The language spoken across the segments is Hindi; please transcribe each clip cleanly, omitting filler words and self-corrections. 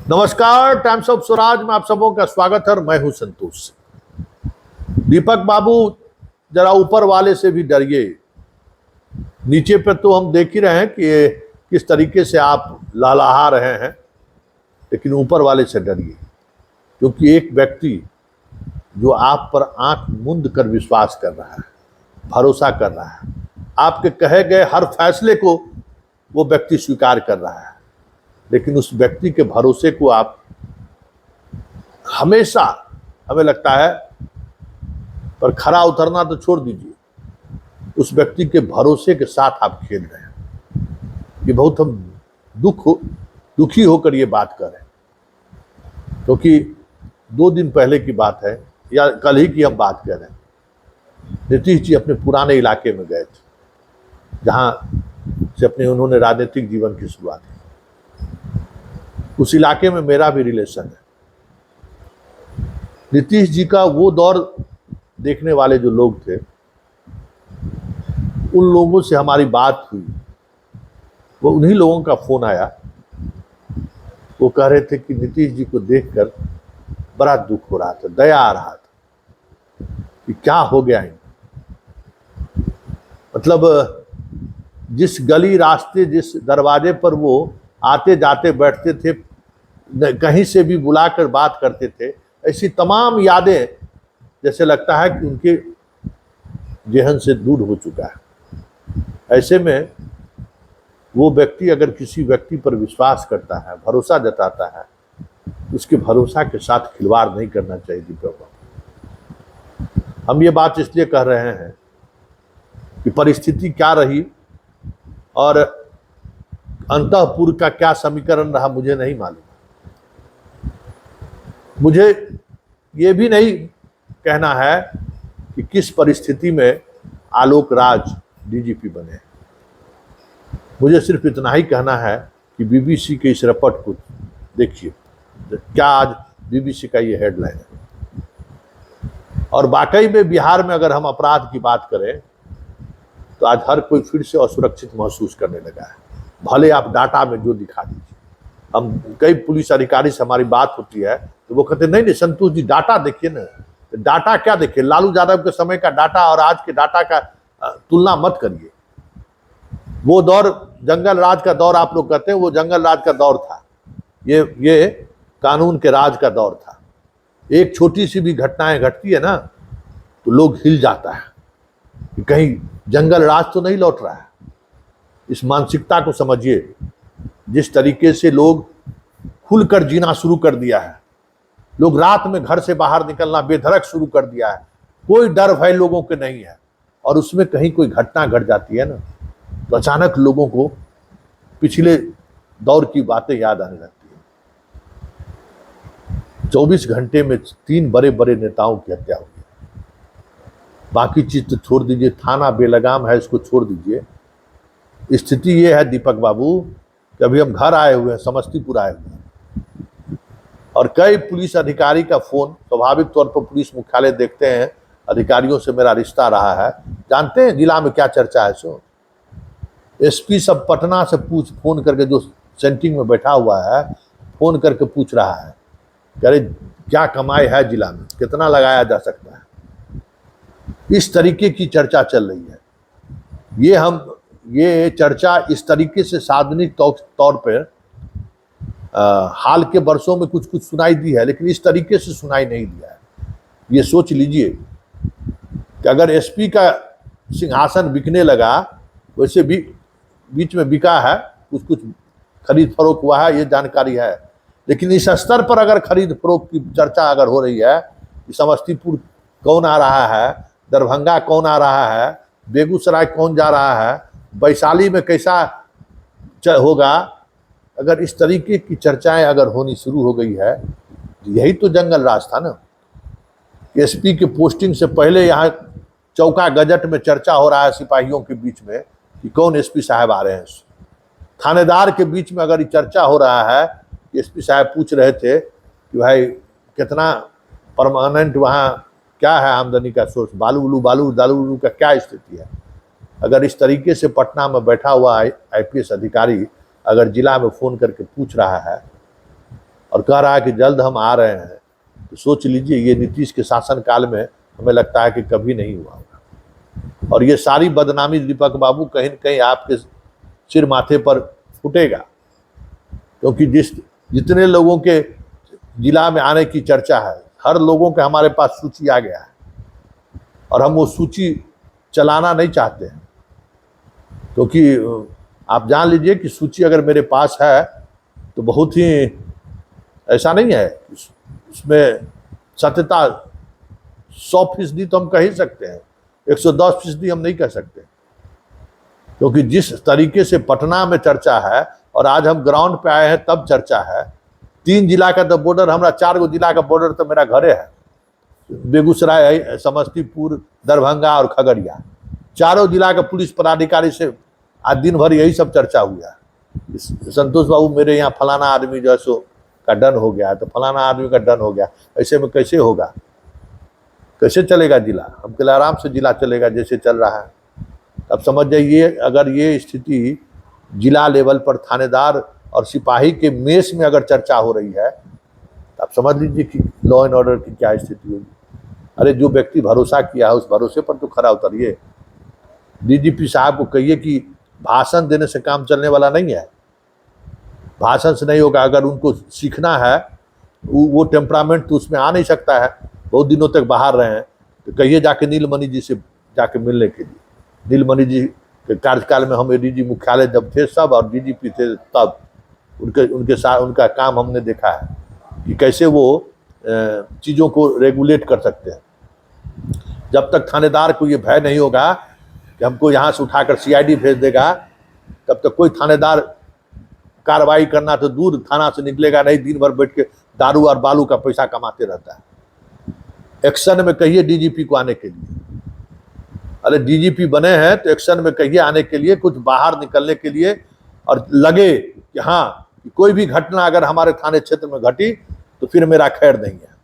नमस्कार, टाइम्स ऑफ स्वराज में आप सबों का स्वागत है और मैं हूं संतोष। दीपक बाबू, जरा ऊपर वाले से भी डरिए। नीचे पे तो हम देख ही रहे हैं कि किस तरीके से आप लहलहा रहे हैं, लेकिन ऊपर वाले से डरिए, क्योंकि एक व्यक्ति जो आप पर आंख मूंद कर विश्वास कर रहा है, भरोसा कर रहा है, आपके कहे गए हर फैसले को वो व्यक्ति स्वीकार कर रहा है, लेकिन उस व्यक्ति के भरोसे को आप हमेशा, हमें लगता है, पर खरा उतरना तो छोड़ दीजिए, उस व्यक्ति के भरोसे के साथ आप खेल रहे हैं। ये बहुत हम दुखी होकर ये बात कर रहे हैं, क्योंकि 2 दिन पहले की बात है या कल ही की हम बात कर रहे हैं। नीतीश जी अपने पुराने इलाके में गए थे, जहां से अपने उन्होंने राजनीतिक जीवन की शुरुआत की। उस इलाके में मेरा भी रिलेशन है। नीतीश जी का वो दौर देखने वाले जो लोग थे, उन लोगों से हमारी बात हुई। वो उन्हीं लोगों का फोन आया, वो कह रहे थे कि नीतीश जी को देखकर बड़ा दुख हो रहा था, दया आ रहा था कि क्या हो गया है। मतलब जिस गली रास्ते, जिस दरवाजे पर वो आते जाते बैठते थे, कहीं से भी बुलाकर बात करते थे, ऐसी तमाम यादें जैसे लगता है कि उनके जेहन से दूर हो चुका है। ऐसे में वो व्यक्ति अगर किसी व्यक्ति पर विश्वास करता है, भरोसा जताता है, उसके भरोसा के साथ खिलवाड़ नहीं करना चाहिए। दीपक, हम ये बात इसलिए कह रहे हैं कि परिस्थिति क्या रही और अंतःपुर का क्या समीकरण रहा, मुझे नहीं मालूम। मुझे ये भी नहीं कहना है कि किस परिस्थिति में आलोक राज डीजीपी बने। मुझे सिर्फ इतना ही कहना है कि बीबीसी के इस रिपोर्ट को देखिए, क्या आज बीबीसी का ये हेडलाइन है। और वाकई में बिहार में अगर हम अपराध की बात करें तो आज हर कोई फिर से असुरक्षित महसूस करने लगा है, भले आप डाटा में जो दिखा दीजिए। हम कई पुलिस अधिकारी से हमारी बात होती है तो वो कहते नहीं संतोष जी, डाटा देखिए ना। तो डाटा क्या देखिए, लालू यादव के समय का डाटा और आज के डाटा का तुलना मत करिए। वो दौर जंगल राज का दौर आप लोग कहते हैं, वो जंगल राज का दौर था, ये कानून के राज का दौर था। एक छोटी सी भी घटनाएं घटती है ना तो लोग हिल जाता है कि कहीं जंगल राज तो नहीं लौट रहा है। इस मानसिकता को समझिए, जिस तरीके से लोग खुलकर जीना शुरू कर दिया है, लोग रात में घर से बाहर निकलना बेधड़क शुरू कर दिया है, कोई डर भय लोगों के नहीं है। और उसमें कहीं कोई घटना घट जाती है ना तो अचानक लोगों को पिछले दौर की बातें याद आने लगती है। 24 घंटे में 3 बड़े बड़े नेताओं की हत्या हुई। बाकी चीज तो छोड़ दीजिए, थाना बेलगाम है, इसको छोड़ दीजिए। स्थिति ये है दीपक बाबू कि अभी हम घर आए हुए हैं, समस्तीपुर आए हुए हैं, और कई पुलिस अधिकारी का फोन, स्वाभाविक तौर पर पुलिस मुख्यालय देखते हैं, अधिकारियों से मेरा रिश्ता रहा है, जानते हैं जिला में क्या चर्चा है। सो एसपी सब पटना से फोन करके, जो सेंटिंग में बैठा हुआ है, फोन करके पूछ रहा है कि अरे क्या कमाई है जिला में, कितना लगाया जा सकता है। इस तरीके की चर्चा चल रही है। ये चर्चा इस तरीके से सार्वजनिक तौर पर हाल के वर्षों में कुछ सुनाई दी है, लेकिन इस तरीके से सुनाई नहीं दिया है। ये सोच लीजिए कि अगर एसपी का सिंहासन बिकने लगा, वैसे भी बीच में बिका है, कुछ खरीद फरोख्त हुआ है, ये जानकारी है, लेकिन इस स्तर पर अगर खरीद फरोख्त की चर्चा अगर हो रही है कि समस्तीपुर कौन आ रहा है, दरभंगा कौन आ रहा है, बेगूसराय कौन जा रहा है, वैशाली में कैसा होगा, अगर इस तरीके की चर्चाएं अगर होनी शुरू हो गई है, यही तो जंगल राज था ना। एसपी के पोस्टिंग से पहले यहाँ चौका गजट में चर्चा हो रहा है सिपाहियों के बीच में कि कौन एसपी साहब आ रहे हैं। थानेदार के बीच में अगर ये चर्चा हो रहा है, एसपी साहब पूछ रहे थे कि भाई कितना परमानेंट वहाँ क्या है आमदनी का सोर्स, बालू दालू का क्या स्थिति है। अगर इस तरीके से पटना में बैठा हुआ आईपीएस अधिकारी अगर जिला में फोन करके पूछ रहा है और कह रहा है कि जल्द हम आ रहे हैं, तो सोच लीजिए ये नीतीश के शासनकाल में हमें लगता है कि कभी नहीं हुआ होगा। और ये सारी बदनामी दीपक बाबू कहीं न कहीं आपके सिर माथे पर फूटेगा, क्योंकि जितने लोगों के जिला में आने की चर्चा है, हर लोगों के हमारे पास सूची आ गया है और हम वो सूची चलाना नहीं चाहते हैं, क्योंकि आप जान लीजिए कि सूची अगर मेरे पास है तो बहुत ही ऐसा नहीं है, उसमें सत्यता 100% तो हम कह ही सकते हैं, 110% हम नहीं कह सकते, क्योंकि जिस तरीके से पटना में चर्चा है और आज हम ग्राउंड पे आए हैं तब चर्चा है। 3 जिला का तो बॉर्डर, हमारा 4 गो जिला का बॉर्डर तो मेरा घरे है, बेगूसराय, समस्तीपुर, दरभंगा और खगड़िया, चारों जिला का पुलिस पदाधिकारी से आज दिन भर यही सब चर्चा हुआ है। संतोष बाबू मेरे यहाँ फलाना आदमी जो है सो का डन हो गया, तो फलाना आदमी का डन हो गया, ऐसे में कैसे होगा, कैसे चलेगा जिला? हम कल आराम से जिला चलेगा जैसे चल रहा है। अब समझ जाइए, अगर ये स्थिति जिला लेवल पर थानेदार और सिपाही के मेस में अगर चर्चा हो रही है, तो आप समझ लीजिए कि लॉ एंड ऑर्डर की क्या स्थिति होगी। अरे जो व्यक्ति भरोसा किया है उस भरोसे पर तो खरा उतरिए। डीजीपी साहब को कहिए कि भाषण देने से काम चलने वाला नहीं है, भाषण से नहीं होगा। अगर उनको सीखना है, वो टेम्परामेंट तो उसमें आ नहीं सकता है, बहुत दिनों तक बाहर रहे हैं, तो कहिए जाके नीलमणि जी से जाके मिलने के लिए। नीलमणि जी के कार्यकाल में हम एडीजी मुख्यालय जब थे सब और डीजीपी थे तब उनके साथ उनका काम हमने देखा है कि कैसे वो चीज़ों को रेगुलेट कर सकते हैं। जब तक थानेदार को ये भय नहीं होगा कि हमको यहाँ से उठाकर सीआईडी भेज देगा, तब तक कोई थानेदार कार्रवाई करना तो दूर, थाना से निकलेगा नहीं, दिन भर बैठ के दारू और बालू का पैसा कमाते रहता है। एक्शन में कहिए डीजीपी को आने के लिए। अरे डीजीपी बने हैं तो एक्शन में कहिए आने के लिए, कुछ बाहर निकलने के लिए, और लगे कि हाँ कोई भी घटना अगर हमारे थाने क्षेत्र में घटी तो फिर मेरा खैर नहीं है।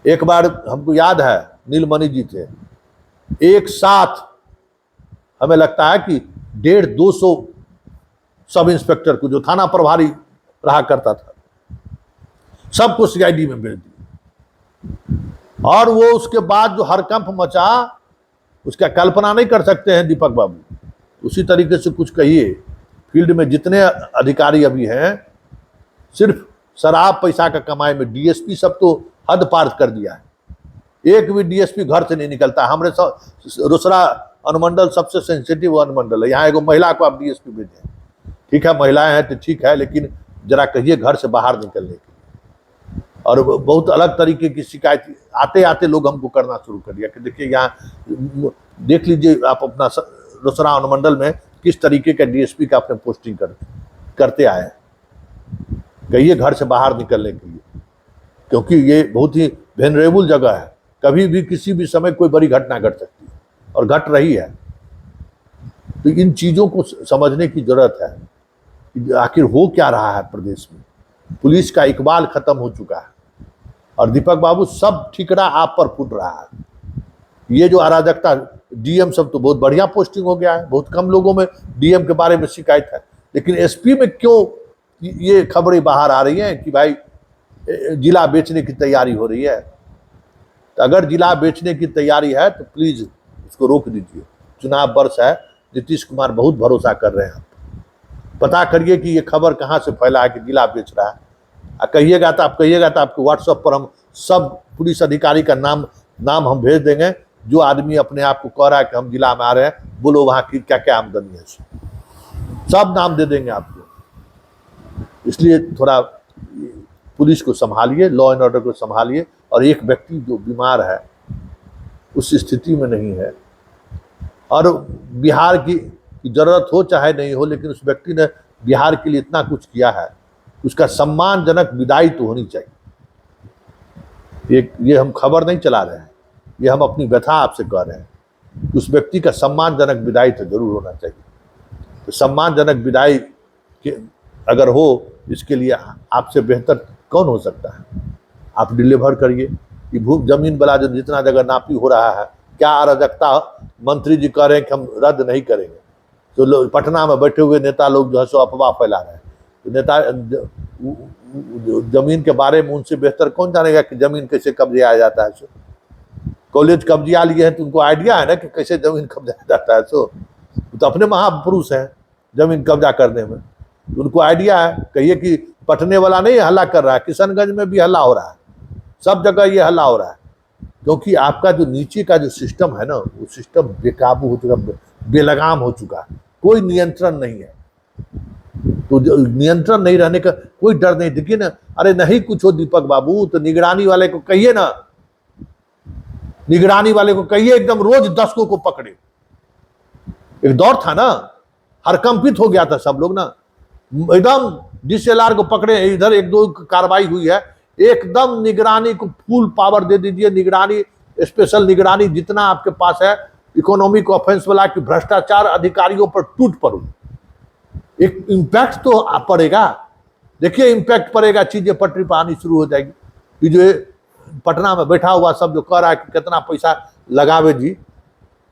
एक बार हमको याद है, नीलमणि जी थे, एक साथ हमें लगता है कि 150-200 सब इंस्पेक्टर को, जो थाना प्रभारी रहा करता था, सबको सीआईडी में भेज दिया। और वो उसके बाद जो हरकंप मचा, उसका कल्पना नहीं कर सकते हैं दीपक बाबू। उसी तरीके से कुछ कहिए, फील्ड में जितने अधिकारी अभी हैं, सिर्फ शराब पैसा का कमाई में डीएसपी सब तो हद पार कर दिया है। एक भी डीएसपी घर से नहीं निकलता। हमारे रोसड़ा अनुमंडल सबसे सेंसिटिव अनुमंडल है, यहाँ एगो महिला को आप डीएसपी भेजें, ठीक है महिलाएं हैं तो ठीक है, लेकिन जरा कहिए घर से बाहर निकलने के लिए। और बहुत अलग तरीके की शिकायत आते आते लोग हमको करना शुरू कर दिया कि देखिए यहाँ देख लीजिए आप अपना रोसड़ा अनुमंडल में किस तरीके का डीएसपी का अपने पोस्टिंग करते आए हैं। कहिए घर से बाहर निकलने के लिए, क्योंकि ये बहुत ही वेनरेबल जगह है, कभी भी किसी भी समय कोई बड़ी घटना घट सकती है और घट रही है। तो इन चीज़ों को समझने की जरूरत है कि आखिर हो क्या रहा है प्रदेश में। पुलिस का इकबाल खत्म हो चुका है और दीपक बाबू सब ठिकरा आप पर फूट रहा है। ये जो अराजकता, डीएम सब तो बहुत बढ़िया पोस्टिंग हो गया है, बहुत कम लोगों में डीएम के बारे में शिकायत है, लेकिन एसपी में क्यों ये खबरें बाहर आ रही हैं कि भाई जिला बेचने की तैयारी हो रही है। तो अगर जिला बेचने की तैयारी है तो प्लीज उसको रोक दीजिए। चुनाव वर्ष है, नीतीश कुमार बहुत भरोसा कर रहे हैं, पता करिए कि ये खबर कहाँ से फैला है कि जिला बेच रहा है। कहिएगा तो आपको व्हाट्सएप पर हम सब पुलिस अधिकारी का नाम हम भेज देंगे, जो आदमी अपने आप को कह रहा है कि हम जिला में आ रहे हैं, बोलो वहाँ की क्या क्या आमदनी है, सब नाम दे देंगे आपको। इसलिए थोड़ा पुलिस को संभालिए, लॉ एंड ऑर्डर को संभालिए। और एक व्यक्ति जो बीमार है, उस स्थिति में नहीं है, और बिहार की जरूरत हो चाहे नहीं हो, लेकिन उस व्यक्ति ने बिहार के लिए इतना कुछ किया है, उसका सम्मानजनक विदाई तो होनी चाहिए। ये हम खबर नहीं चला रहे हैं, ये हम अपनी व्यथा आपसे कह रहे हैं। उस व्यक्ति का सम्मानजनक विदाई तो जरूर होना चाहिए। तो सम्मानजनक विदाई के अगर हो, इसके लिए आपसे बेहतर कौन हो सकता है। आप डिलीवर करिए। ये भूख जमीन वाला जो जितना जगह नापी हो रहा है, क्या अराजकता, मंत्री जी कह रहे हैं कि हम रद्द नहीं करेंगे, तो लोग पटना में बैठे हुए नेता लोग जो है सो अफवाह फैला रहे हैं। नेता जमीन के बारे में उनसे बेहतर कौन जानेगा कि जमीन कैसे कब्जे आया जाता है। सो कॉलेज कब्जिया लिए हैं तो उनको आइडिया है ना कि कैसे जमीन कब्जा जाता है। सो तो अपने महापुरुष हैं जमीन कब्जा करने में, तो उनको आइडिया है। कहिए कि पटने वाला नहीं हल्ला कर रहा है, किशनगंज में भी हल्ला हो रहा है, सब जगह ये हल्ला हो रहा है, क्योंकि आपका जो नीचे का जो सिस्टम है ना, वो सिस्टम बेकाबू हो चुका, बेलगाम हो चुका, कोई नियंत्रण नहीं है। तो नियंत्रण नहीं रहने का कोई डर नहीं। देखिए ना, अरे नहीं कुछ हो दीपक बाबू तो निगरानी वाले को कहिए ना, निगरानी वाले को कहिए एकदम रोज 10 को पकड़े। एक दौर था ना, हरकंपित हो गया था सब लोग ना, एकदम DCLR को पकड़े, इधर 1-2 कार्रवाई हुई है, एकदम निगरानी को फुल पावर दे दीजिए। निगरानी, स्पेशल निगरानी जितना आपके पास है, इकोनॉमिक ऑफेंस वाला कि भ्रष्टाचार अधिकारियों पर टूट पड़ो, एक इम्पैक्ट तो पड़ेगा। देखिए इम्पैक्ट पड़ेगा, चीजें पटरी पर आनी शुरू हो जाएगी। ये जो पटना में बैठा हुआ सब जो कह रहा है कि कितना पैसा लगावे जी,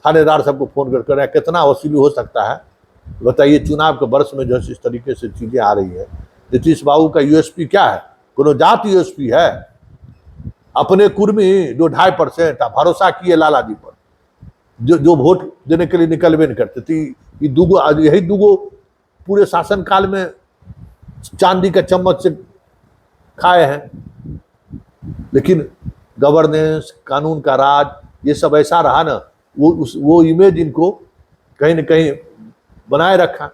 थानेदार सबको फोन कर रहा है कितना वसूली हो सकता है, बताइए। चुनाव के वर्ष में जो इस तरीके से चीजें आ रही है, नीतीश बाबू का यूएसपी क्या है? कोनो जात यूएसपी है? अपने कुर्मी जो 2.5% भरोसा किए लाला जी पर, जो वोट देने के लिए निकलवे नहीं करते थे। यही दूगो पूरे शासन काल में चांदी का चम्मच से खाए हैं। लेकिन गवर्नेंस, कानून का राज, ये सब ऐसा रहा ना, वो इमेज इनको कहीं न कहीं बनाए रखा।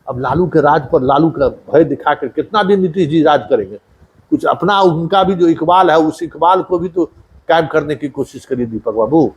अब लालू के राज पर लालू का भय दिखाकर कितना दिन नीतीश जी राज करेंगे? कुछ अपना उनका भी जो इकबाल है, उस इकबाल को भी तो कायम करने की कोशिश करिए दीपक बाबू।